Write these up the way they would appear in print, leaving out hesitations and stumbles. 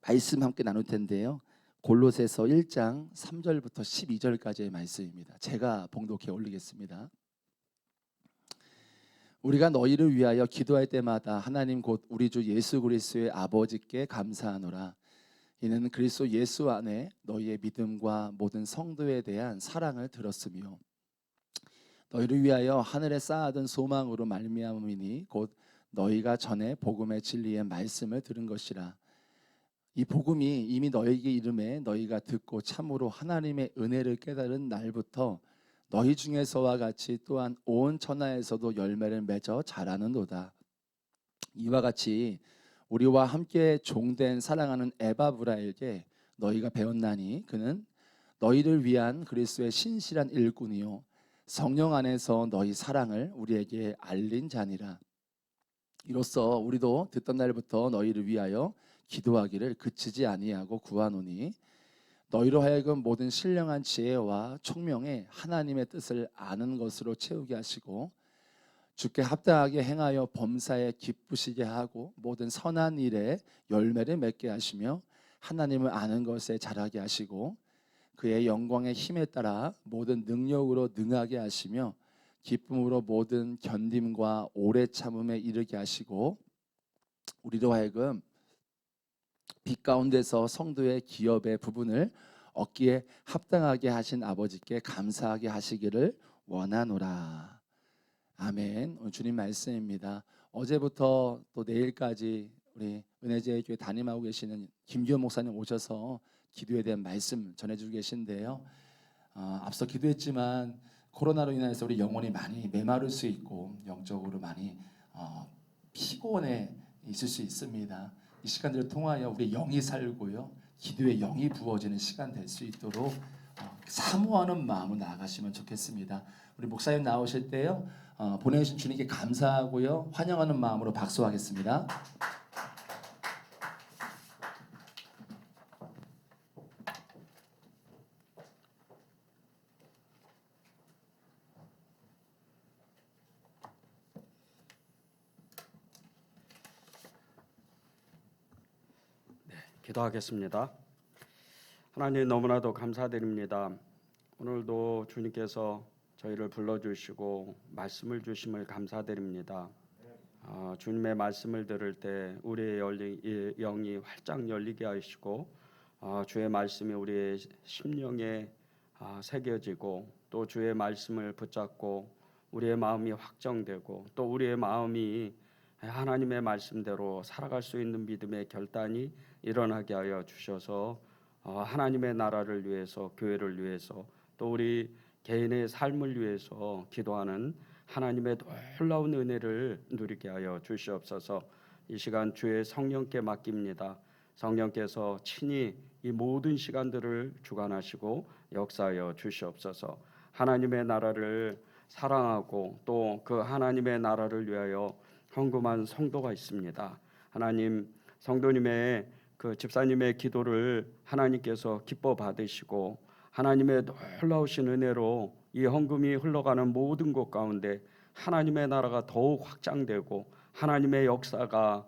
말씀 함께 나눌 텐데요. 골로새서 1장 3절부터 12절까지의 말씀입니다. 제가 봉독해 올리겠습니다. 우리가 너희를 위하여 기도할 때마다 하나님 곧 우리 주 예수 그리스도의 아버지께 감사하노라. 이는 그리스도 예수 안에 너희의 믿음과 모든 성도에 대한 사랑을 들었으며 너희를 위하여 하늘에 쌓아둔 소망으로 말미암음이니 곧 너희가 전에 복음의 진리의 말씀을 들은 것이라. 이 복음이 이미 너희에게 이름에 너희가 듣고 참으로 하나님의 은혜를 깨달은 날부터 너희 중에서와 같이 또한 온 천하에서도 열매를 맺어 자라는도다. 이와 같이 우리와 함께 종된 사랑하는 에바브라에게 너희가 배웠나니 그는 너희를 위한 그리스도의 신실한 일꾼이요 성령 안에서 너희 사랑을 우리에게 알린 자니라. 이로써 우리도 듣던 날부터 너희를 위하여 기도하기를 그치지 아니하고 구하노니 너희로 하여금 모든 신령한 지혜와 총명에 하나님의 뜻을 아는 것으로 채우게 하시고 주께 합당하게 행하여 범사에 기쁘시게 하고 모든 선한 일에 열매를 맺게 하시며 하나님을 아는 것에 자라게 하시고 그의 영광의 힘에 따라 모든 능력으로 능하게 하시며 기쁨으로 모든 견딤과 오래 참음에 이르게 하시고 우리로 하여금 빛 가운데서 성도의 기업의 부분을 얻기에 합당하게 하신 아버지께 감사하게 하시기를 원하노라. 아멘. 오늘 주님 말씀입니다. 어제부터 또 내일까지 우리 은혜제일 교회 담임하고 계시는 김기현 목사님 오셔서 기도에 대한 말씀 전해주고 계신데요. 앞서 기도했지만 코로나로 인해서 우리 영혼이 많이 메마를 수 있고 영적으로 많이 피곤해 있을 수 있습니다. 이 시간들을 통하여 우리 영이 살고요 기도에 영이 부어지는 시간 될 수 있도록 사모하는 마음으로 나아가시면 좋겠습니다. 우리 목사님 나오실 때요 보내주신 주님께 감사하고요 환영하는 마음으로 박수하겠습니다. 기도하겠습니다. 하나님 너무나도 감사드립니다. 오늘도 주님께서 저희를 불러주시고 말씀을 주심을 감사드립니다. 주님의 말씀을 들을 때 우리의 영이 활짝 열리게 하시고 주의 말씀이 우리의 심령에 새겨지고 또 주의 말씀을 붙잡고 우리의 마음이 확정되고 또 우리의 마음이 하나님의 말씀대로 살아갈 수 있는 믿음의 결단이 일어나게 하여 주셔서 하나님의 나라를 위해서 교회를 위해서 또 우리 개인의 삶을 위해서 기도하는 하나님의 놀라운 은혜를 누리게 하여 주시옵소서. 이 시간 주의 성령께 맡깁니다. 성령께서 친히 이 모든 시간들을 주관하시고 역사하여 주시옵소서. 하나님의 나라를 사랑하고 또 그 하나님의 나라를 위하여 헌금한 성도가 있습니다. 하나님 성도님의 그 집사님의 기도를 하나님께서 기뻐 받으시고 하나님의 놀라우신 은혜로 이 헌금이 흘러가는 모든 곳 가운데 하나님의 나라가 더욱 확장되고 하나님의 역사가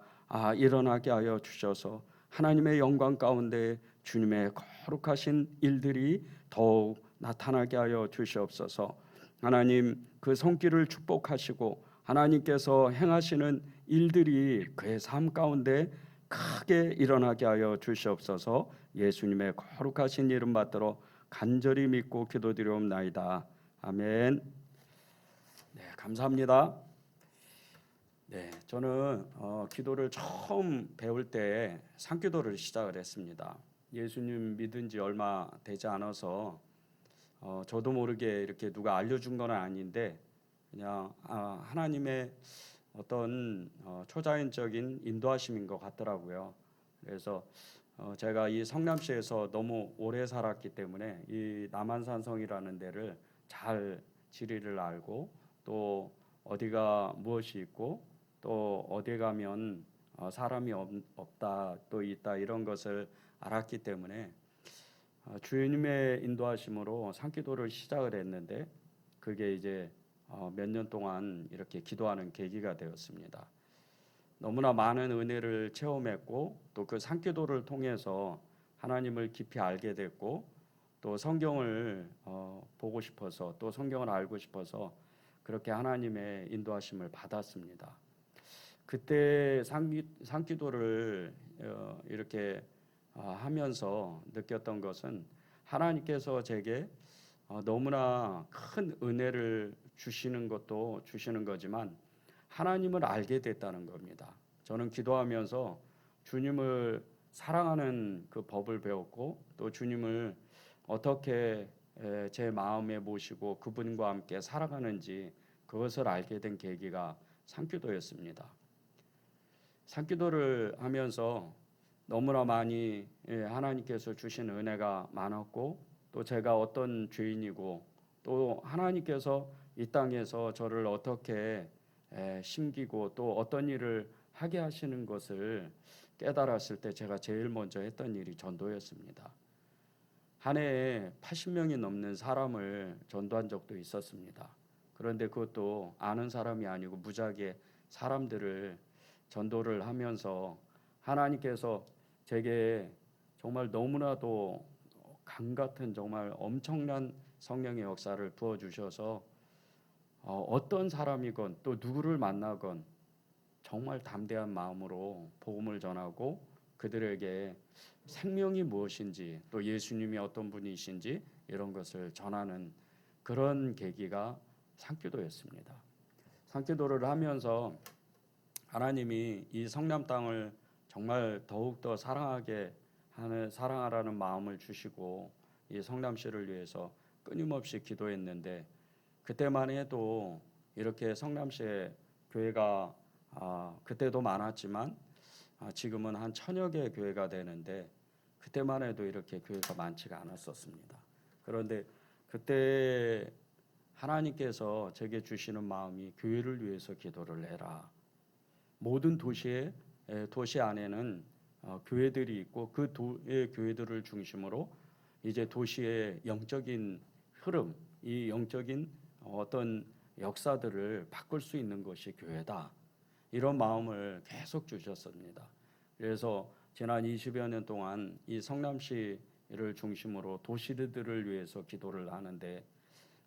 일어나게 하여 주셔서 하나님의 영광 가운데 주님의 거룩하신 일들이 더욱 나타나게 하여 주시옵소서. 하나님 그 손길을 축복하시고 하나님께서 행하시는 일들이 그의 삶 가운데 크게 일어나게 하여 주시옵소서. 예수님의 거룩하신 이름 받들어 간절히 믿고 기도드리옵나이다. 아멘. 네, 감사합니다. 네, 저는 기도를 처음 배울 때 산기도를 시작을 했습니다. 예수님 믿은 지 얼마 되지 않아서 저도 모르게 이렇게 누가 알려준 건 아닌데 그냥 하나님의 어떤 초자연적인 인도하심인 것 같더라고요. 그래서 제가 이 성남시에서 너무 오래 살았기 때문에 이 남한산성이라는 데를 잘 지리를 알고 또 어디가 무엇이 있고 또 어디 가면 사람이 없다 또 있다 이런 것을 알았기 때문에 주님의 인도하심으로 산기도를 시작을 했는데 그게 이제 몇 년 동안 이렇게 기도하는 계기가 되었습니다. 너무나 많은 은혜를 체험했고 또 그 산기도를 통해서 하나님을 깊이 알게 됐고 또 성경을 보고 싶어서 또 성경을 알고 싶어서 그렇게 하나님의 인도하심을 받았습니다. 그때 산기도를 이렇게 하면서 느꼈던 것은 하나님께서 제게 너무나 큰 은혜를 주시는 것도 주시는 거지만 하나님을 알게 됐다는 겁니다. 저는 기도하면서 주님을 사랑하는 그 법을 배웠고 또 주님을 어떻게 제 마음에 모시고 그분과 함께 살아가는지 그것을 알게 된 계기가 산기도였습니다. 산기도를 하면서 너무나 많이 하나님께서 주신 은혜가 많았고 또 제가 어떤 죄인이고 또 하나님께서 이 땅에서 저를 어떻게 심기고 또 어떤 일을 하게 하시는 것을 깨달았을 때 제가 제일 먼저 했던 일이 전도였습니다. 한 해에 80명이 넘는 사람을 전도한 적도 있었습니다. 그런데 그것도 아는 사람이 아니고 무지하게 사람들을 전도를 하면서 하나님께서 제게 정말 너무나도 강 같은 정말 엄청난 성령의 역사를 부어주셔서 어떤 사람이건 또 누구를 만나건 정말 담대한 마음으로 복음을 전하고 그들에게 생명이 무엇인지 또 예수님이 어떤 분이신지 이런 것을 전하는 그런 계기가 산기도였습니다. 산기도를 하면서 하나님이 이 성남 땅을 정말 더욱더 사랑하라는 마음을 주시고 이 성남시를 위해서 끊임없이 기도했는데 그때만 해도 이렇게 성남시에 교회가 그때도 많았지만 지금은 한 1000여 개의 교회가 되는데 그때만 해도 이렇게 교회가 많지가 않았었습니다. 그런데 그때 하나님께서 제게 주시는 마음이 교회를 위해서 기도를 해라. 모든 도시 안에는 교회들이 있고 그 교회들을 중심으로 이제 도시의 영적인 흐름, 이 영적인 어떤 역사들을 바꿀 수 있는 것이 교회다. 이런 마음을 계속 주셨습니다. 그래서 지난 20여 년 동안 이 성남시를 중심으로 도시들을 위해서 기도를 하는데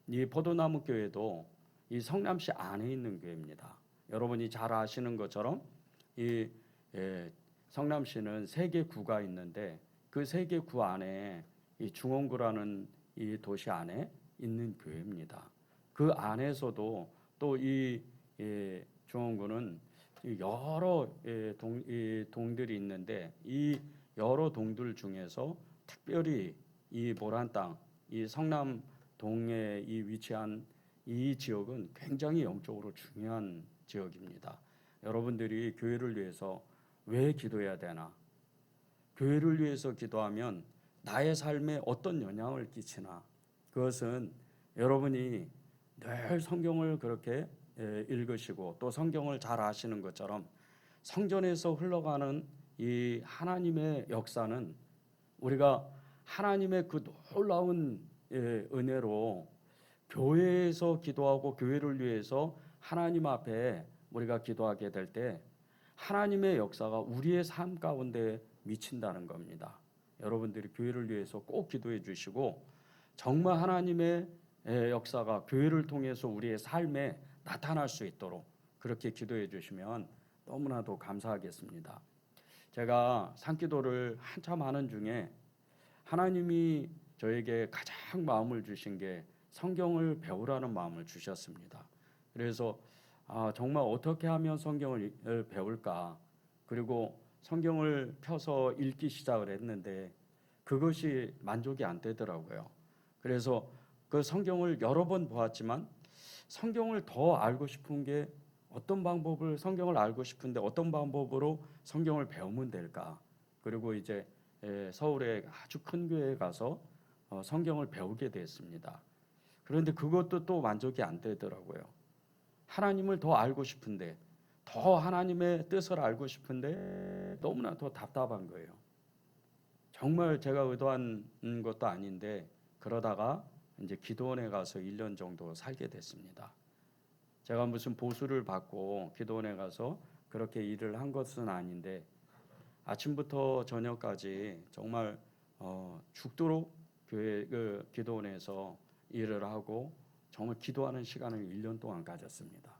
이 포도나무 교회도 이 성남시 안에 있는 교회입니다. 여러분이 잘 아시는 것처럼 이 성남시는 3개 구가 있는데 그 3개 구 안에 이 중원구라는 이 도시 안에 있는 교회입니다. 그 안에서도 또 이 중원구는 여러 동들이 있는데 이 여러 동들 중에서 특별히 이 모란 땅, 이 성남 동에 위치한 이 지역은 굉장히 영적으로 중요한 지역입니다. 여러분들이 교회를 위해서 왜 기도해야 되나? 교회를 위해서 기도하면 나의 삶에 어떤 영향을 끼치나? 그것은 여러분이 늘 성경을 그렇게 읽으시고 또 성경을 잘 아시는 것처럼 성전에서 흘러가는 이 하나님의 역사는 우리가 하나님의 그 놀라운 은혜로 교회에서 기도하고 교회를 위해서 하나님 앞에 우리가 기도하게 될 때 하나님의 역사가 우리의 삶 가운데 미친다는 겁니다. 여러분들이 교회를 위해서 꼭 기도해 주시고 정말 하나님의 역사가 교회를 통해서 우리의 삶에 나타날 수 있도록 그렇게 기도해 주시면 너무나도 감사하겠습니다. 제가 산기도를 한참 하는 중에 하나님이 저에게 가장 마음을 주신 게 성경을 배우라는 마음을 주셨습니다. 그래서 정말 어떻게 하면 성경을 배울까? 그리고 성경을 펴서 읽기 시작을 했는데 그것이 만족이 안 되더라고요. 그래서 그 성경을 여러 번 보았지만 성경을 더 알고 싶은 게 성경을 알고 싶은데 어떤 방법으로 성경을 배우면 될까? 그리고 이제 서울의 아주 큰 교회에 가서 성경을 배우게 됐습니다. 그런데 그것도 또 만족이 안 되더라고요. 하나님을 더 알고 싶은데 더 하나님의 뜻을 알고 싶은데 너무나 더 답답한 거예요. 정말 제가 의도한 것도 아닌데 그러다가 이제 기도원에 가서 1년 정도 살게 됐습니다. 제가 무슨 보수를 받고 기도원에 가서 그렇게 일을 한 것은 아닌데 아침부터 저녁까지 정말 죽도록 교회 그 기도원에서 일을 하고 정말 기도하는 시간을 1년 동안 가졌습니다.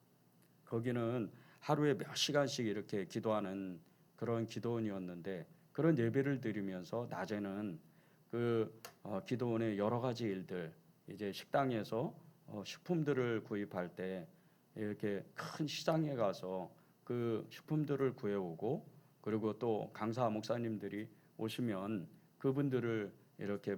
거기는 하루에 몇 시간씩 이렇게 기도하는 그런 기도원이었는데 그런 예배를 드리면서 낮에는 그 기도원의 여러 가지 일들 이제 식당에서 식품들을 구입할 때 이렇게 큰 시장에 가서 그 식품들을 구해오고 그리고 또 강사 목사님들이 오시면 그분들을 이렇게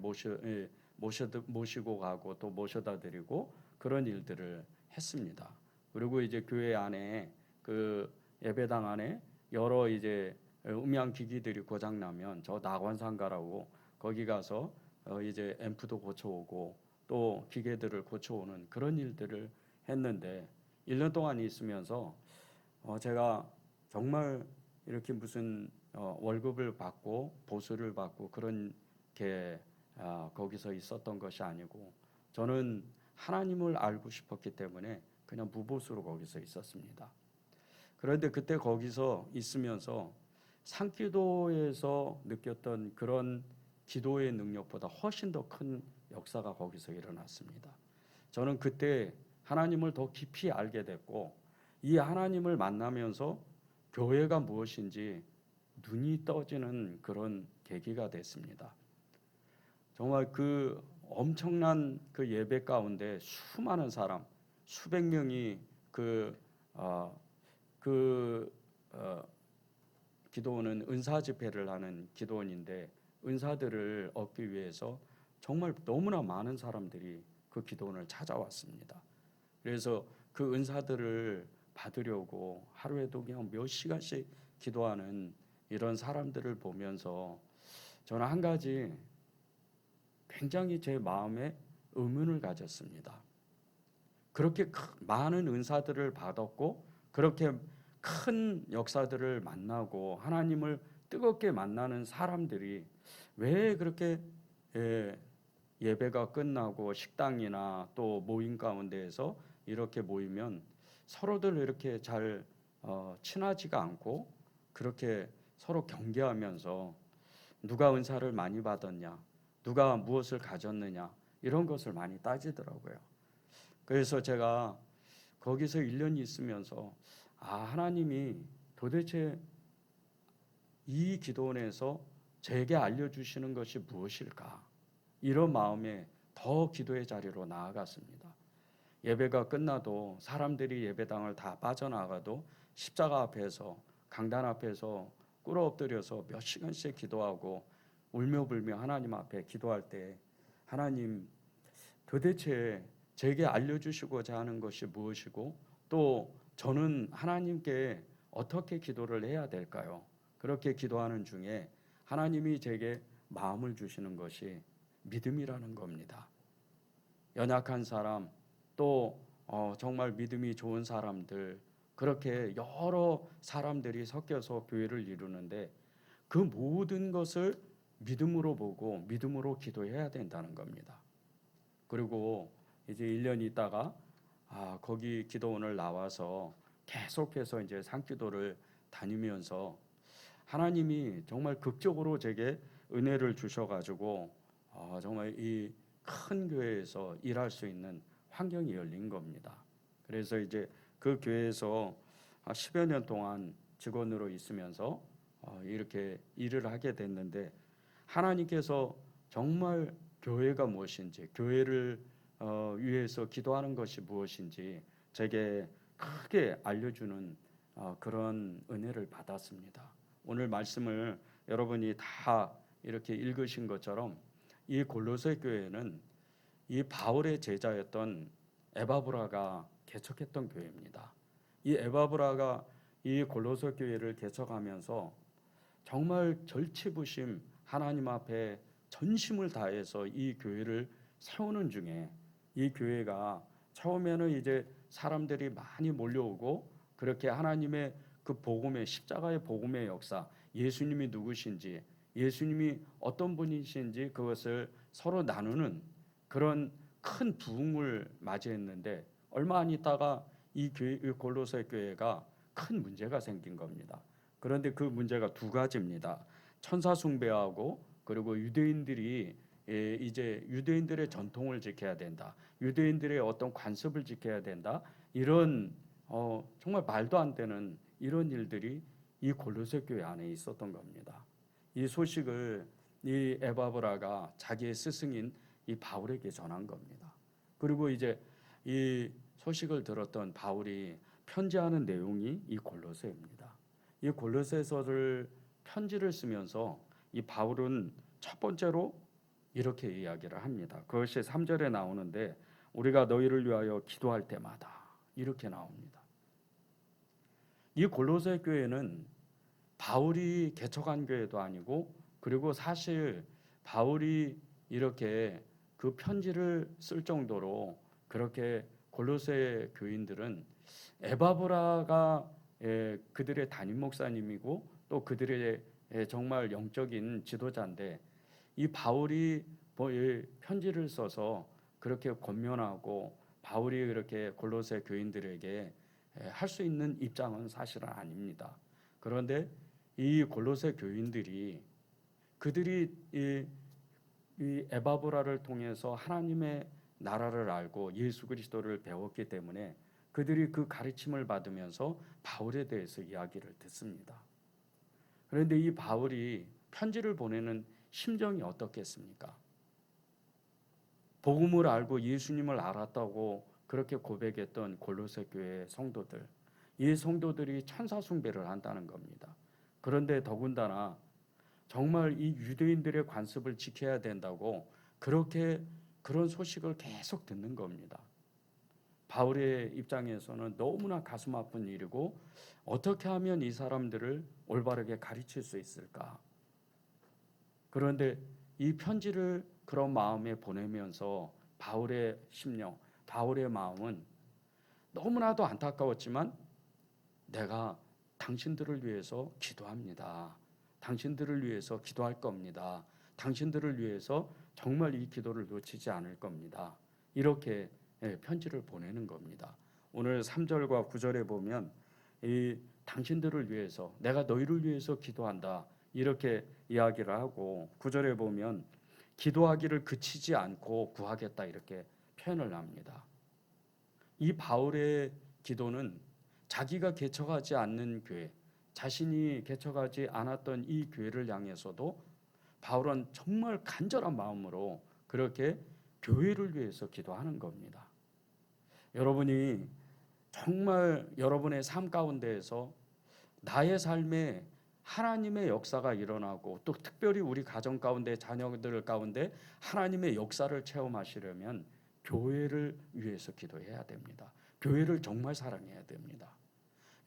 모시고 가고 또 모셔다 드리고 그런 일들을 했습니다. 그리고 이제 교회 안에 그 예배당 안에 여러 이제 음향 기기들이 고장 나면 저 낙원상가라고 거기 가서 이제 앰프도 고쳐오고 또 기계들을 고쳐오는 그런 일들을 했는데 1년 동안 있으면서 제가 정말 이렇게 무슨 월급을 받고 보수를 받고 그런 게 거기서 있었던 것이 아니고 저는 하나님을 알고 싶었기 때문에 그냥 무보수로 거기서 있었습니다. 그런데 그때 거기서 있으면서 산기도에서 느꼈던 그런 기도의 능력보다 훨씬 더 큰 역사가 거기서 일어났습니다. 저는 그때 하나님을 더 깊이 알게 됐고 이 하나님을 만나면서 교회가 무엇인지 눈이 떠지는 그런 계기가 됐습니다. 정말 그 엄청난 그 예배 가운데 수많은 사람, 수백 명이 기도원은 은사 집회를 하는 기도원인데 은사들을 얻기 위해서 정말 너무나 많은 사람들이 그 기도원을 찾아왔습니다. 그래서 그 은사들을 받으려고 하루에도 그냥 몇 시간씩 기도하는 이런 사람들을 보면서 저는 한 가지 굉장히 제 마음에 의문을 가졌습니다. 그렇게 많은 은사들을 받았고 그렇게 큰 역사들을 만나고 하나님을 뜨겁게 만나는 사람들이 왜 그렇게 예배가 끝나고 식당이나 또 모임 가운데에서 이렇게 모이면 서로들 이렇게 잘 친하지가 않고 그렇게 서로 경계하면서 누가 은사를 많이 받았냐, 누가 무엇을 가졌느냐 이런 것을 많이 따지더라고요. 그래서 제가 거기서 1년 있으면서 하나님이 도대체 이 기도원에서 제게 알려주시는 것이 무엇일까? 이런 마음에 더 기도의 자리로 나아갔습니다. 예배가 끝나도 사람들이 예배당을 다 빠져나가도 십자가 앞에서 강단 앞에서 꿇어 엎드려서 몇 시간씩 기도하고 울며 불며 하나님 앞에 기도할 때 하나님 도대체 제게 알려주시고자 하는 것이 무엇이고 또 저는 하나님께 어떻게 기도를 해야 될까요? 그렇게 기도하는 중에 하나님이 제게 마음을 주시는 것이 믿음이라는 겁니다. 연약한 사람 또 정말 믿음이 좋은 사람들 그렇게 여러 사람들이 섞여서 교회를 이루는데 그 모든 것을 믿음으로 보고 믿음으로 기도해야 된다는 겁니다. 그리고 이제 1년 있다가 거기 기도원을 나와서 계속해서 이제 산기도를 다니면서 하나님이 정말 극적으로 제게 은혜를 주셔가지고 정말 이 큰 교회에서 일할 수 있는 환경이 열린 겁니다. 그래서 이제 그 교회에서 10여 년 동안 직원으로 있으면서 이렇게 일을 하게 됐는데 하나님께서 정말 교회가 무엇인지 교회를 위해서 기도하는 것이 무엇인지 제게 크게 알려주는 그런 은혜를 받았습니다. 오늘 말씀을 여러분이 다 이렇게 읽으신 것처럼 이 골로새 교회는 이 바울의 제자였던 에바브라가 개척했던 교회입니다. 이 에바브라가 이 골로새 교회를 개척하면서 정말 절치부심 하나님 앞에 전심을 다해서 이 교회를 세우는 중에 이 교회가 처음에는 이제 사람들이 많이 몰려오고 그렇게 하나님의 그 복음의 십자가의 복음의 역사 예수님이 누구신지 예수님이 어떤 분이신지 그것을 서로 나누는 그런 큰 부흥을 맞이했는데 얼마 안 있다가 이 골로새 교회가 큰 문제가 생긴 겁니다. 그런데 그 문제가 두 가지입니다. 천사 숭배하고 그리고 유대인들이 이제 유대인들의 전통을 지켜야 된다. 유대인들의 어떤 관습을 지켜야 된다. 이런 정말 말도 안 되는 이런 일들이 이 골로새 교회 안에 있었던 겁니다. 이 소식을 이 에바브라가 자기의 스승인 이 바울에게 전한 겁니다. 그리고 이제 이 소식을 들었던 바울이 편지하는 내용이 이 골로새입니다. 이 골로새서를 편지를 쓰면서 이 바울은 첫 번째로 이렇게 이야기를 합니다. 그것이 3절에 나오는데 우리가 너희를 위하여 기도할 때마다 이렇게 나옵니다. 이 골로새 교회는 바울이 개척한 교회도 아니고 그리고 사실 바울이 이렇게 그 편지를 쓸 정도로 그렇게 골로새 교인들은 에바브라가 그들의 담임 목사님이고 또 그들의 정말 영적인 지도자인데 이 바울이 편지를 써서 그렇게 권면하고 바울이 그렇게 골로새 교인들에게 할 수 있는 입장은 사실은 아닙니다. 그런데 이 골로새 교인들이 그들이 이 에바브라를 통해서 하나님의 나라를 알고 예수 그리스도를 배웠기 때문에 그들이 그 가르침을 받으면서 바울에 대해서 이야기를 듣습니다. 그런데 이 바울이 편지를 보내는 심정이 어떻겠습니까? 복음을 알고 예수님을 알았다고 그렇게 고백했던 골로새 교회 성도들, 이 성도들이 천사 숭배를 한다는 겁니다. 그런데 더군다나 정말 이 유대인들의 관습을 지켜야 된다고 그렇게 그런 소식을 계속 듣는 겁니다. 바울의 입장에서는 너무나 가슴 아픈 일이고 어떻게 하면 이 사람들을 올바르게 가르칠 수 있을까? 그런데 이 편지를 그런 마음에 보내면서 바울의 심령, 바울의 마음은 너무나도 안타까웠지만 내가 당신들을 위해서 기도합니다. 당신들을 위해서 기도할 겁니다. 당신들을 위해서 정말 이 기도를 놓치지 않을 겁니다. 이렇게 편지를 보내는 겁니다. 오늘 3절과 9절에 보면 이 당신들을 위해서 내가 너희를 위해서 기도한다. 이렇게 이야기를 하고 9절에 보면 기도하기를 그치지 않고 구하겠다 이렇게 표현을 합니다. 이 바울의 기도는 자기가 개척하지 않는 교회, 자신이 개척하지 않았던 이 교회를 향해서도 바울은 정말 간절한 마음으로 그렇게 교회를 위해서 기도하는 겁니다. 여러분이 정말 여러분의 삶 가운데에서 나의 삶에 하나님의 역사가 일어나고 또 특별히 우리 가정 가운데 자녀들 가운데 하나님의 역사를 체험하시려면 교회를 위해서 기도해야 됩니다. 교회를 정말 사랑해야 됩니다.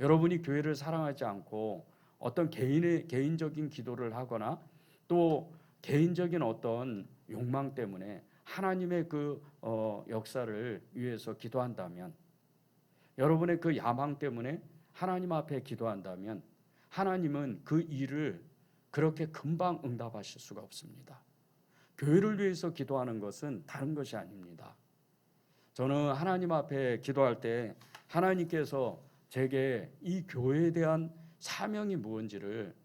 여러분이 교회를 사랑하지 않고 어떤 개인적인 기도를 하거나 또 개인적인 어떤 욕망 때문에 하나님의 그 역사를 위해서 기도한다면 여러분의 그 야망 때문에 하나님 앞에 기도한다면 하나님은 그 일을 그렇게 금방 응답하실 수가 없습니다. 교회를 위해서 기도하는 것은 다른 것이 아닙니다. 저는 하나님 앞에 기도할 때 하나님께서 제게 이 교회에 대한 사명이 무엇인지를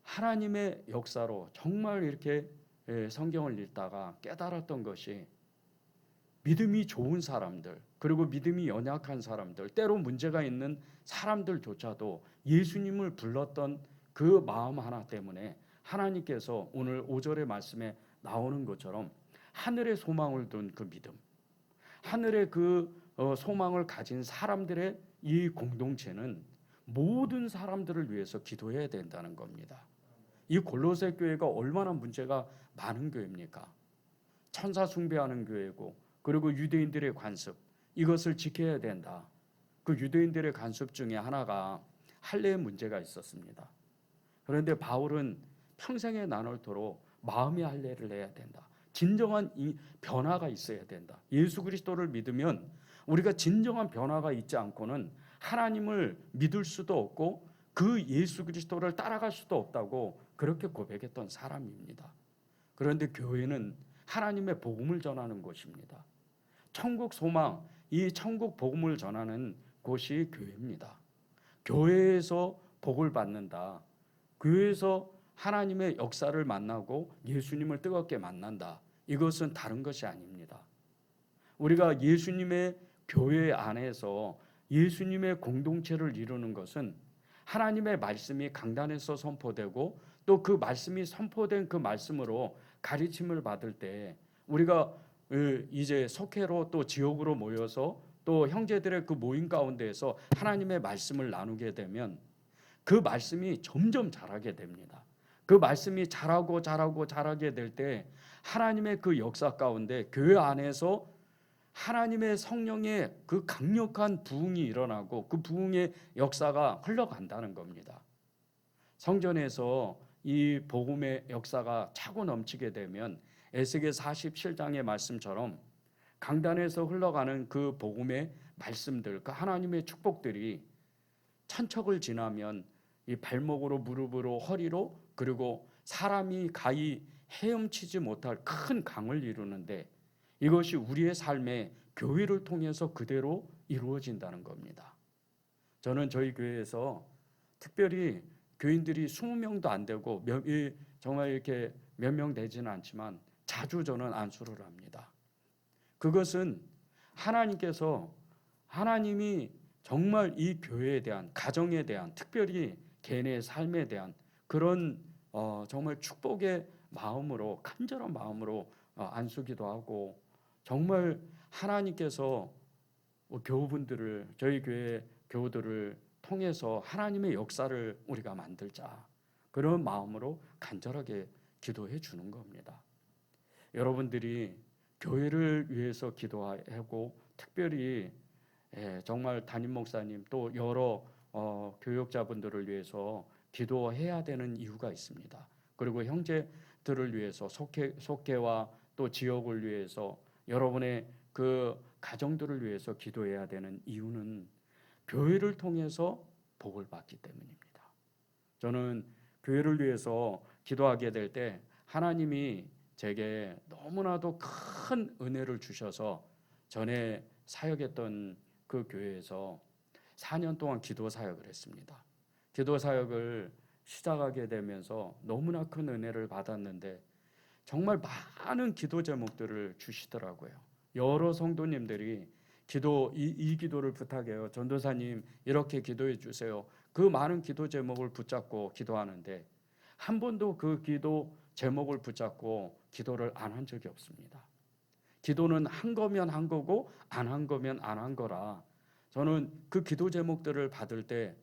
하나님의 역사로 정말 이렇게 성경을 읽다가 깨달았던 것이 믿음이 좋은 사람들 그리고 믿음이 연약한 사람들 때로 문제가 있는 사람들조차도 예수님을 불렀던 그 마음 하나 때문에 하나님께서 오늘 5절의 말씀에 나오는 것처럼 하늘의 소망을 둔 그 믿음 하늘의 그 소망을 가진 사람들의 이 공동체는 모든 사람들을 위해서 기도해야 된다는 겁니다. 이 골로새 교회가 얼마나 문제가 많은 교회입니까? 천사 숭배하는 교회고 그리고 유대인들의 관습 이것을 지켜야 된다. 그 유대인들의 관습 중에 하나가 할례의 문제가 있었습니다. 그런데 바울은 평생에 나눌토록 마음의 할례를 해야 된다. 진정한 이 변화가 있어야 된다. 예수 그리스도를 믿으면 우리가 진정한 변화가 있지 않고는 하나님을 믿을 수도 없고 그 예수 그리스도를 따라갈 수도 없다고 그렇게 고백했던 사람입니다. 그런데 교회는 하나님의 복음을 전하는 곳입니다. 천국 소망, 이 천국 복음을 전하는 곳이 교회입니다. 교회에서 복을 받는다. 교회에서 하나님의 역사를 만나고 예수님을 뜨겁게 만난다. 이것은 다른 것이 아닙니다. 우리가 예수님의 교회 안에서 예수님의 공동체를 이루는 것은 하나님의 말씀이 강단에서 선포되고 또 그 말씀이 선포된 그 말씀으로 가르침을 받을 때 우리가 이제 속회로 또 지역으로 모여서 또 형제들의 그 모임 가운데에서 하나님의 말씀을 나누게 되면 그 말씀이 점점 자라게 됩니다. 그 말씀이 자라게 될 때 하나님의 그 역사 가운데 교회 안에서 하나님의 성령의 그 강력한 부흥이 일어나고 그 부흥의 역사가 흘러간다는 겁니다. 성전에서 이 복음의 역사가 차고 넘치게 되면 에스겔 47장의 말씀처럼 강단에서 흘러가는 그 복음의 말씀들, 그 하나님의 축복들이 천척을 지나면 이 발목으로 무릎으로 허리로 그리고 사람이 가히 헤엄치지 못할 큰 강을 이루는데 이것이 우리의 삶에 교회를 통해서 그대로 이루어진다는 겁니다. 저는 저희 교회에서 특별히 교인들이 20명도 안 되고 정말 이렇게 몇 명 되지는 않지만 자주 저는 안수를 합니다. 그것은 하나님이 정말 이 교회에 대한 가정에 대한 특별히 개인의 삶에 대한 그런 정말 축복의 마음으로 간절한 마음으로 안수기도 하고 정말 하나님께서 교우분들을 저희 교회 교우들을 통해서 하나님의 역사를 우리가 만들자 그런 마음으로 간절하게 기도해 주는 겁니다. 여러분들이 교회를 위해서 기도하고 특별히 정말 담임 목사님 또 여러 교역자분들을 위해서 기도해야 되는 이유가 있습니다. 그리고 형제들을 위해서 속회와 또 지역을 위해서 여러분의 그 가정들을 위해서 기도해야 되는 이유는 교회를 통해서 복을 받기 때문입니다. 저는 교회를 위해서 기도하게 될 때 하나님이 제게 너무나도 큰 은혜를 주셔서 전에 사역했던 그 교회에서 4년 동안 기도 사역을 했습니다. 기도 사역을 시작하게 되면서 너무나 큰 은혜를 받았는데 정말 많은 기도 제목들을 주시더라고요. 여러 성도님들이 이 기도를 부탁해요. 전도사님 이렇게 기도해 주세요. 그 많은 기도 제목을 붙잡고 기도하는데 한 번도 그 기도 제목을 붙잡고 기도를 안 한 적이 없습니다. 기도는 한 거면 한 거고 안 한 거면 안 한 거라 저는 그 기도 제목들을 받을 때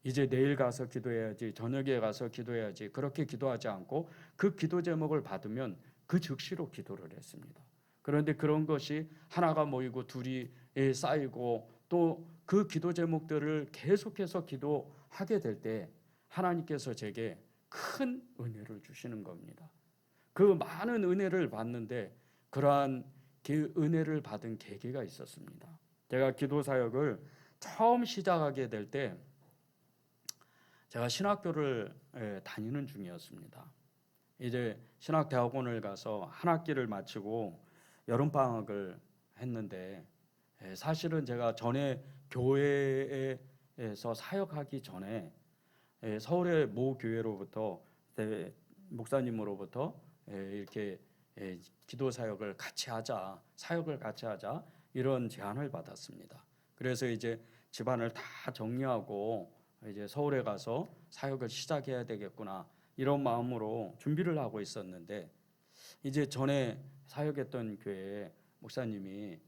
이제 내일 가서 기도해야지 저녁에 가서 기도해야지 그렇게 기도하지 않고 그 기도 제목을 받으면 그 즉시로 기도를 했습니다. 그런데 그런 것이 하나가 모이고 둘이 쌓이고 또 그 기도 제목들을 계속해서 기도하게 될 때 하나님께서 제게 큰 은혜를 주시는 겁니다. 그 많은 은혜를 받는데 그러한 그 은혜를 받은 계기가 있었습니다. 제가 기도 사역을 처음 시작하게 될 때 제가 신학교를 다니는 중이었습니다. 이제 신학대학원을 가서 한 학기를 마치고 여름방학을 했는데 사실은 제가 전에 교회에서 사역하기 전에 서울의 모 교회로부터 목사님으로부터 이렇게 기도 사역을 같이 하자, 사역을 같이 하자 이런 제안을 받았습니다. 그래서 이제 집안을 다 정리하고 이제 서울에 가서 사역을 시작해야 되겠구나 이런 마음으로 준비를 하고 있었는데 이제 전에 사역했던 교회 목사님이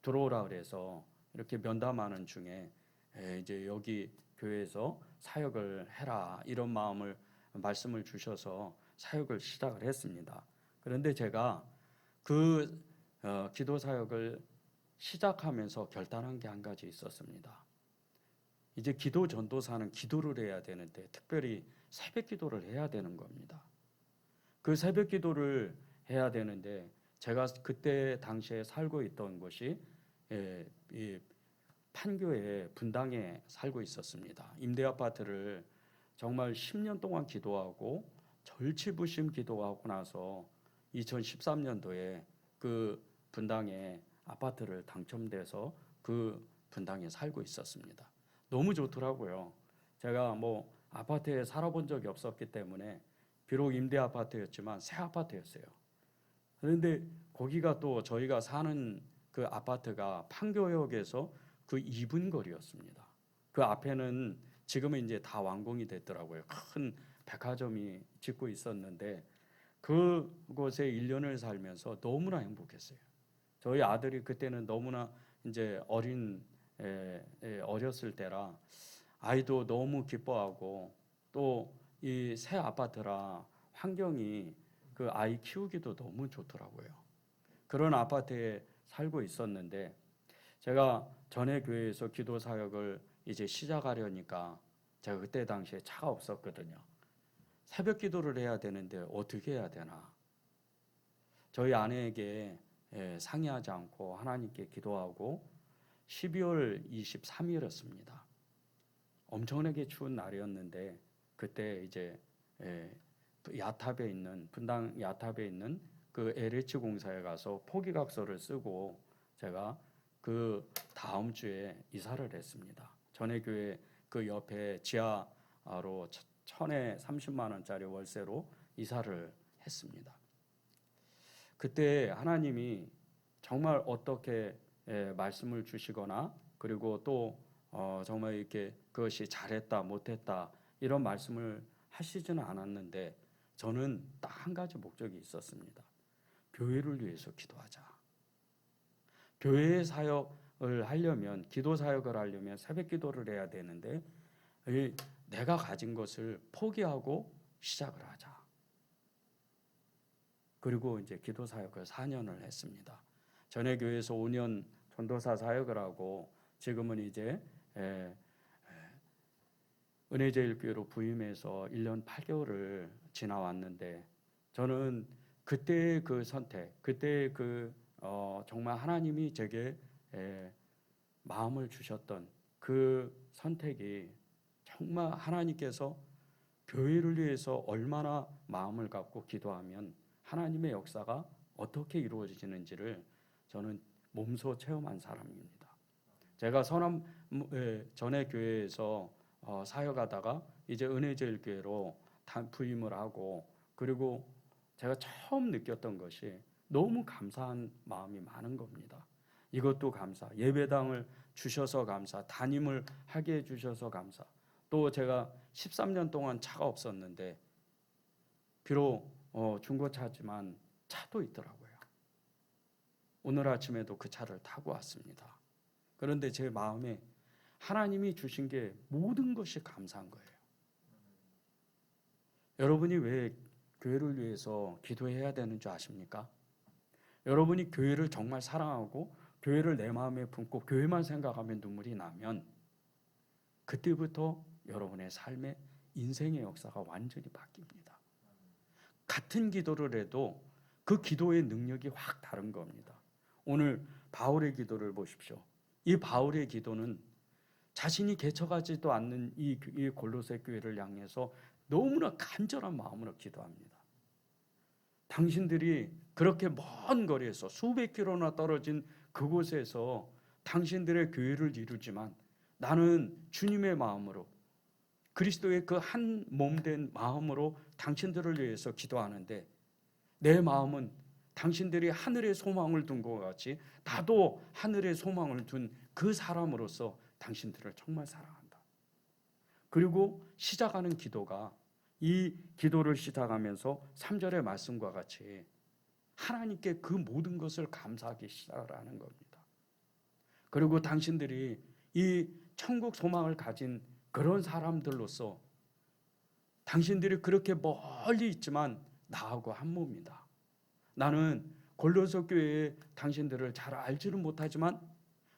들어오라 그래서 이렇게 면담하는 중에 이제 여기 교회에서 사역을 해라 이런 말씀을 주셔서 사역을 시작을 했습니다. 그런데 제가 그 기도 사역을 시작하면서 결단한 게 한 가지 있었습니다. 이제 기도 전도사는 기도를 해야 되는데 특별히 새벽 기도를 해야 되는 겁니다. 그 새벽 기도를 해야 되는데 제가 그때 당시에 살고 있던 곳이 이 판교의 분당에 살고 있었습니다. 임대 아파트를 정말 10년 동안 기도하고 절치부심 기도하고 나서 2013년도에 그 분당에 아파트를 당첨돼서 그 분당에 살고 있었습니다. 너무 좋더라고요. 제가 뭐 아파트에 살아본 적이 없었기 때문에 비록 임대 아파트였지만 새 아파트였어요. 그런데 거기가 또 저희가 사는 그 아파트가 판교역에서 그 2분 거리였습니다. 그 앞에는 지금은 이제 다 완공이 됐더라고요. 큰 백화점이 짓고 있었는데 그곳에 1년을 살면서 너무나 행복했어요. 저희 아들이 그때는 너무나 이제 어렸을 때라 아이도 너무 기뻐하고 또 이 새 아파트라 환경이 그 아이 키우기도 너무 좋더라고요. 그런 아파트에 살고 있었는데 제가 전에 교회에서 기도 사역을 이제 시작하려니까 제가 그때 당시에 차가 없었거든요. 새벽 기도를 해야 되는데 어떻게 해야 되나? 저희 아내에게 상의하지 않고 하나님께 기도하고 12월 23일이었습니다. 엄청나게 추운 날이었는데 그때 이제 야탑에 있는 분당 야탑에 있는 그 LH 공사에 가서 포기각서를 쓰고 제가 그 다음 주에 이사를 했습니다. 전에 교회 그 옆에 지하로 1,030만 원짜리 월세로 이사를 했습니다. 그때 하나님이 정말 어떻게 말씀을 주시거나 그리고 또 정말 이렇게 그것이 잘했다 못했다 이런 말씀을 하시지는 않았는데 저는 딱 한 가지 목적이 있었습니다. 교회를 위해서 기도하자. 교회 사역을 하려면 기도 사역을 하려면 새벽 기도를 해야 되는데 내가 가진 것을 포기하고 시작을 하자. 그리고 이제 기도 사역을 4년을 했습니다. 전에 교회에서 5년 전도사 사역을 하고 지금은 이제 은혜제일교회로 부임해서 1년 8개월을 지나왔는데 저는 그때 그 선택, 그때 그 정말 하나님이 제게 마음을 주셨던 그 선택이 정말 하나님께서 교회를 위해서 얼마나 마음을 갖고 기도하면 하나님의 역사가 어떻게 이루어지는지를 저는 몸소 체험한 사람입니다. 제가 전에 교회에서 사역하다가 이제 은혜제일교회로 부임을 하고 그리고 제가 처음 느꼈던 것이 너무 감사한 마음이 많은 겁니다. 이것도 감사, 예배당을 주셔서 감사, 담임을 하게 해주셔서 감사. 또 제가 13년 동안 차가 없었는데 비록 중고차지만 차도 있더라고요. 오늘 아침에도 그 차를 타고 왔습니다. 그런데 제 마음에 하나님이 주신 게 모든 것이 감사한 거예요. 여러분이 왜 교회를 위해서 기도해야 되는 줄 아십니까? 여러분이 교회를 정말 사랑하고 교회를 내 마음에 품고 교회만 생각하면 눈물이 나면 그때부터 여러분의 삶의 인생의 역사가 완전히 바뀝니다. 같은 기도를 해도 그 기도의 능력이 확 다른 겁니다. 오늘 바울의 기도를 보십시오. 이 바울의 기도는 자신이 개척하지도 않는 이 골로새 교회를 향해서 너무나 간절한 마음으로 기도합니다. 당신들이 그렇게 먼 거리에서 수백 킬로나 떨어진 그곳에서 당신들의 교회를 이루지만 나는 주님의 마음으로 그리스도의 그 한 몸된 마음으로 당신들을 위해서 기도하는데 내 마음은 당신들이 하늘의 소망을 둔 것 같이 나도 하늘의 소망을 둔 그 사람으로서 당신들을 정말 사랑한다. 그리고 시작하는 기도가 이 기도를 시작하면서 3절의 말씀과 같이 하나님께 그 모든 것을 감사하기 시작하는 겁니다. 그리고 당신들이 이 천국 소망을 가진 그런 사람들로서 당신들이 그렇게 멀리 있지만 나하고 한 몸이다. 나는 골로새 교회의 당신들을 잘 알지는 못하지만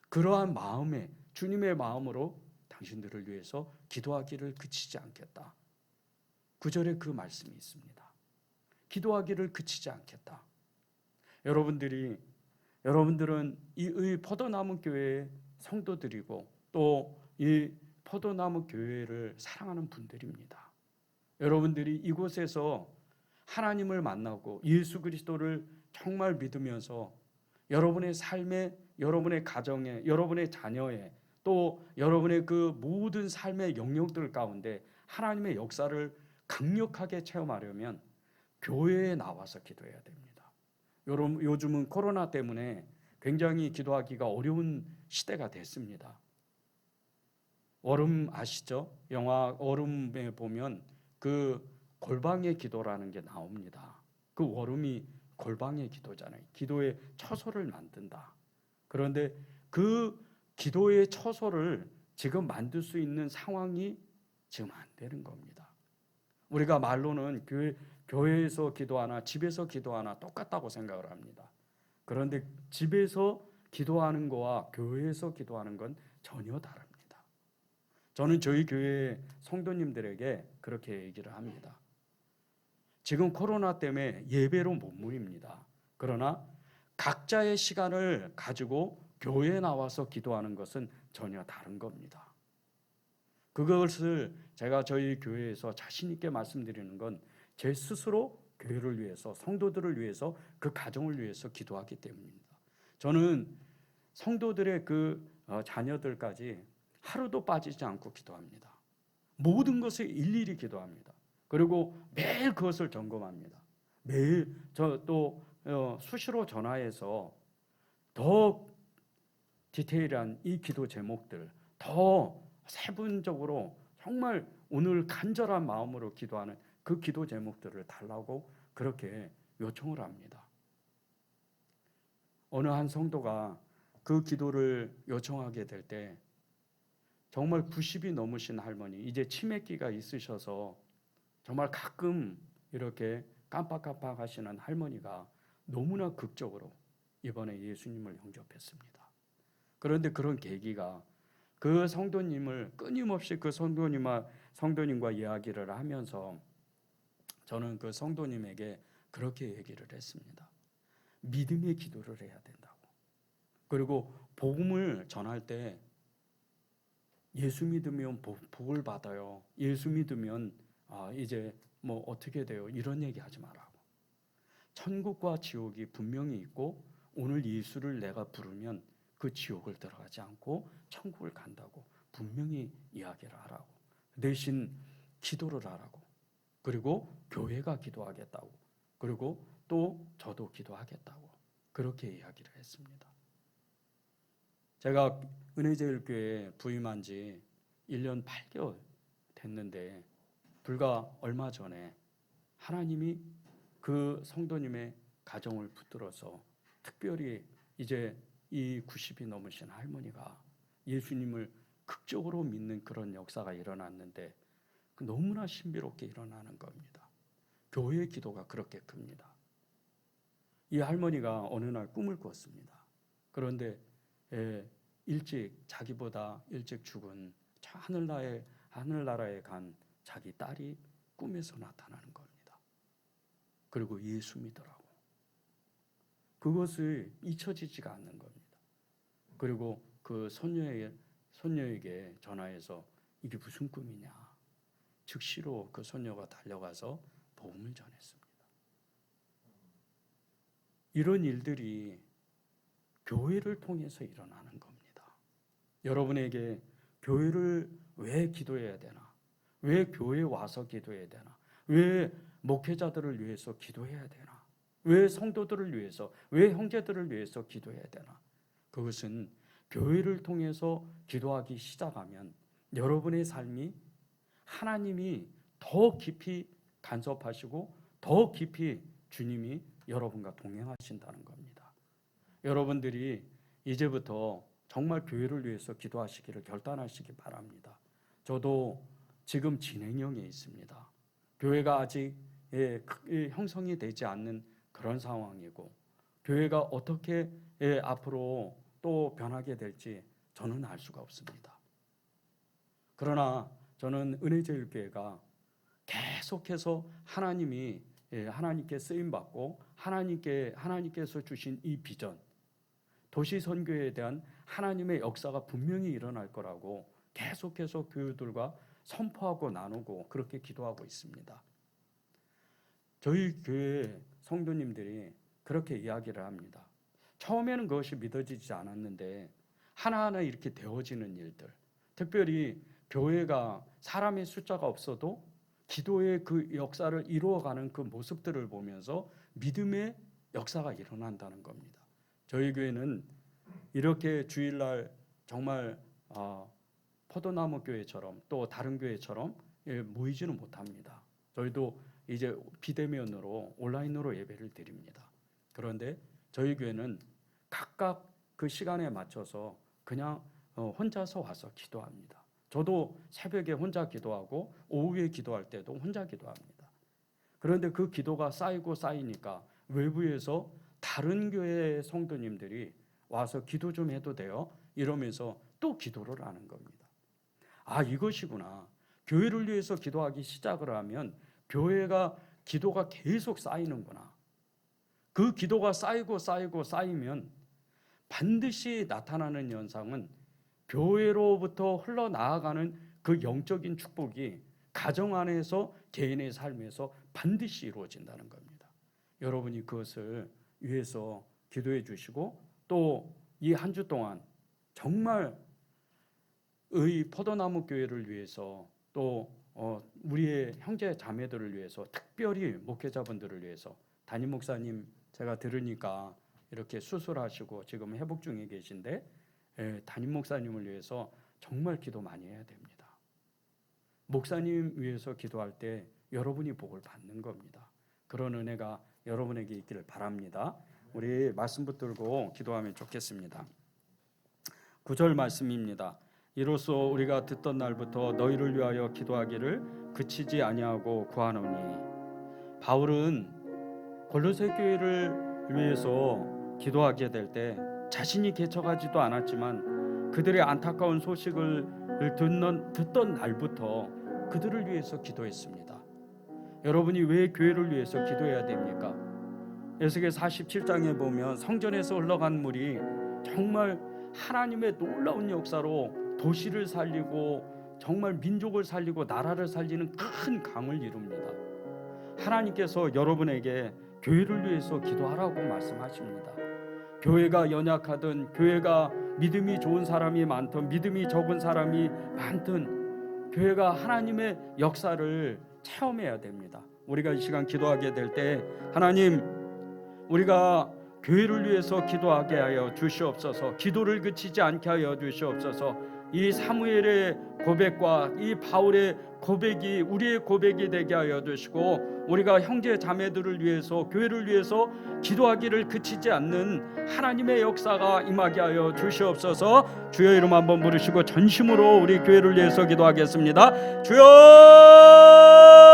그러한 마음에 주님의 마음으로 당신들을 위해서 기도하기를 그치지 않겠다. 9절에 그 말씀이 있습니다. 기도하기를 그치지 않겠다. 여러분들은 이 포도나무 교회의 성도들이고 또 이 포도나무 교회를 사랑하는 분들입니다. 여러분들이 이곳에서 하나님을 만나고 예수 그리스도를 정말 믿으면서 여러분의 삶에, 여러분의 가정에, 여러분의 자녀에 또 여러분의 그 모든 삶의 영역들 가운데 하나님의 역사를 강력하게 체험하려면 교회에 나와서 기도해야 됩니다. 여러분, 요즘은 코로나 때문에 굉장히 기도하기가 어려운 시대가 됐습니다. 얼음 아시죠? 영화 얼음에 보면 그 골방의 기도라는 게 나옵니다. 그 얼음이 골방의 기도잖아요. 기도의 처소를 만든다. 그런데 그 기도의 처소를 지금 만들 수 있는 상황이 지금 안 되는 겁니다. 우리가 말로는 교회에서 기도하나 집에서 기도하나 똑같다고 생각을 합니다. 그런데 집에서 기도하는 거와 교회에서 기도하는 건 전혀 다릅니다. 저는 저희 교회 성도님들에게 그렇게 얘기를 합니다. 지금 코로나 때문에 예배로 못 모입니다. 그러나 각자의 시간을 가지고 교회에 나와서 기도하는 것은 전혀 다른 겁니다. 그것을 제가 저희 교회에서 자신 있게 말씀드리는 건 제 스스로 교회를 위해서, 성도들을 위해서, 그 가정을 위해서 기도하기 때문입니다. 저는 성도들의 그 자녀들까지 하루도 빠지지 않고 기도합니다. 모든 것을 일일이 기도합니다. 그리고 매일 그것을 점검합니다. 매일 저 또 수시로 전화해서 더 디테일한 이 기도 제목들, 더 세분적으로 정말 오늘 간절한 마음으로 기도하는 그 기도 제목들을 달라고 그렇게 요청을 합니다. 어느 한 성도가 그 기도를 요청하게 될 때 정말 90이 넘으신 할머니, 이제 치매기가 있으셔서 정말 가끔 이렇게 깜빡깜빡 하시는 할머니가 너무나 극적으로 이번에 예수님을 영접했습니다. 그런데 그런 계기가 그 성도님을 끊임없이 그 성도님과 이야기를 하면서 저는 그 성도님에게 그렇게 얘기를 했습니다. 믿음의 기도를 해야 된다고. 그리고 복음을 전할 때 예수 믿으면 복을 받아요. 예수 믿으면 이제 뭐 어떻게 돼요? 이런 얘기 하지 말라고. 천국과 지옥이 분명히 있고 오늘 예수를 내가 부르면 그 지옥을 들어가지 않고 천국을 간다고 분명히 이야기를 하라고. 대신 기도를 하라고. 그리고 교회가 기도하겠다고. 그리고 또 저도 기도하겠다고. 그렇게 이야기를 했습니다. 제가 은혜제일교회에 부임한 지 1년 8개월 됐는데 불과 얼마 전에 하나님이 그 성도님의 가정을 붙들어서 특별히 이제 이 90이 넘으신 할머니가 예수님을 극적으로 믿는 그런 역사가 일어났는데 너무나 신비롭게 일어나는 겁니다. 교회의 기도가 그렇게 큽니다. 이 할머니가 어느 날 꿈을 꿨습니다. 그런데 자기보다 일찍 죽은 하늘나라에 간 자기 딸이 꿈에서 나타나는 겁니다. 그리고 예수 믿으라고. 그것을 잊혀지지가 않는 겁니다. 그리고 그 손녀에게 전화해서 이게 무슨 꿈이냐. 즉시로 그 손녀가 달려가서 복음을 전했습니다. 이런 일들이 교회를 통해서 일어나는 겁니다. 여러분에게 교회를 왜 기도해야 되나? 왜 교회에 와서 기도해야 되나? 왜 목회자들을 위해서 기도해야 되나? 왜 성도들을 위해서, 왜 형제들을 위해서 기도해야 되나? 그것은 교회를 통해서 기도하기 시작하면 여러분의 삶이 하나님이 더 깊이 간섭하시고 더 깊이 주님이 여러분과 동행하신다는 겁니다. 여러분들이 이제부터 정말 교회를 위해서 기도하시기를 결단하시기 바랍니다. 저도 지금 진행형에 있습니다. 교회가 아직 형성이 되지 않는 그런 상황이고 교회가 어떻게 앞으로 또 변하게 될지 저는 알 수가 없습니다. 그러나 저는 은혜제일교회가 계속해서 하나님께 쓰임 받고 하나님께서 주신 이 비전, 도시 선교에 대한 하나님의 역사가 분명히 일어날 거라고 계속해서 교우들과 선포하고 나누고 그렇게 기도하고 있습니다. 저희 교회 성도님들이 그렇게 이야기를 합니다. 처음에는 그것이 믿어지지 않았는데 하나하나 이렇게 되어지는 일들, 특별히 교회가 사람의 숫자가 없어도 기도의 그 역사를 이루어가는 그 모습들을 보면서 믿음의 역사가 일어난다는 겁니다. 저희 교회는 이렇게 주일날 정말 포도나무 교회처럼 또 다른 교회처럼 모이지는 못합니다. 저희도 이제 비대면으로 온라인으로 예배를 드립니다. 그런데 저희 교회는 각각 그 시간에 맞춰서 그냥 혼자서 와서 기도합니다. 저도 새벽에 혼자 기도하고 오후에 기도할 때도 혼자 기도합니다. 그런데 그 기도가 쌓이고 쌓이니까 외부에서 다른 교회 성도님들이 와서 기도 좀 해도 돼요? 이러면서 또 기도를 하는 겁니다. 아, 이것이구나. 교회를 위해서 기도하기 시작을 하면 교회가 기도가 계속 쌓이는구나. 그 기도가 쌓이고 쌓이면 반드시 나타나는 현상은 교회로부터 흘러나아가는 그 영적인 축복이 가정 안에서 개인의 삶에서 반드시 이루어진다는 겁니다. 여러분이 그것을 위해서 기도해 주시고 또 이 한 주 동안 정말 의 포도나무 교회를 위해서 또 우리의 형제 자매들을 위해서 특별히 목회자분들을 위해서 담임 목사님 제가 들으니까 이렇게 수술하시고 지금 회복 중에 계신데 담임 목사님을 위해서 정말 기도 많이 해야 됩니다. 목사님 위해서 기도할 때 여러분이 복을 받는 겁니다. 그런 은혜가 여러분에게 있기를 바랍니다. 우리 말씀 붙들고 기도하면 좋겠습니다. 9절 말씀입니다. 이로써 우리가 듣던 날부터 너희를 위하여 기도하기를 그치지 아니하고 구하노니. 바울은 골로새 교회를 위해서 기도하게 될 때 자신이 개척하지도 않았지만 그들의 안타까운 소식을 듣던 날부터 그들을 위해서 기도했습니다. 여러분이 왜 교회를 위해서 기도해야 됩니까? 에스겔 47장에 보면 성전에서 흘러간 물이 정말 하나님의 놀라운 역사로 도시를 살리고 정말 민족을 살리고 나라를 살리는 큰 강을 이룹니다. 하나님께서 여러분에게 교회를 위해서 기도하라고 말씀하십니다. 교회가 연약하든 교회가 믿음이 좋은 사람이 많든 믿음이 적은 사람이 많든 교회가 하나님의 역사를 체험해야 됩니다. 우리가 이 시간 기도하게 될 때 하나님, 우리가 교회를 위해서 기도하게 하여 주시옵소서. 기도를 그치지 않게 하여 주시옵소서. 이 사무엘의 고백과 이 바울의 고백이 우리의 고백이 되게 하여 주시고 우리가 형제 자매들을 위해서 교회를 위해서 기도하기를 그치지 않는 하나님의 역사가 임하게 하여 주시옵소서. 주여 이름 한번 부르시고 전심으로 우리 교회를 위해서 기도하겠습니다. 주여!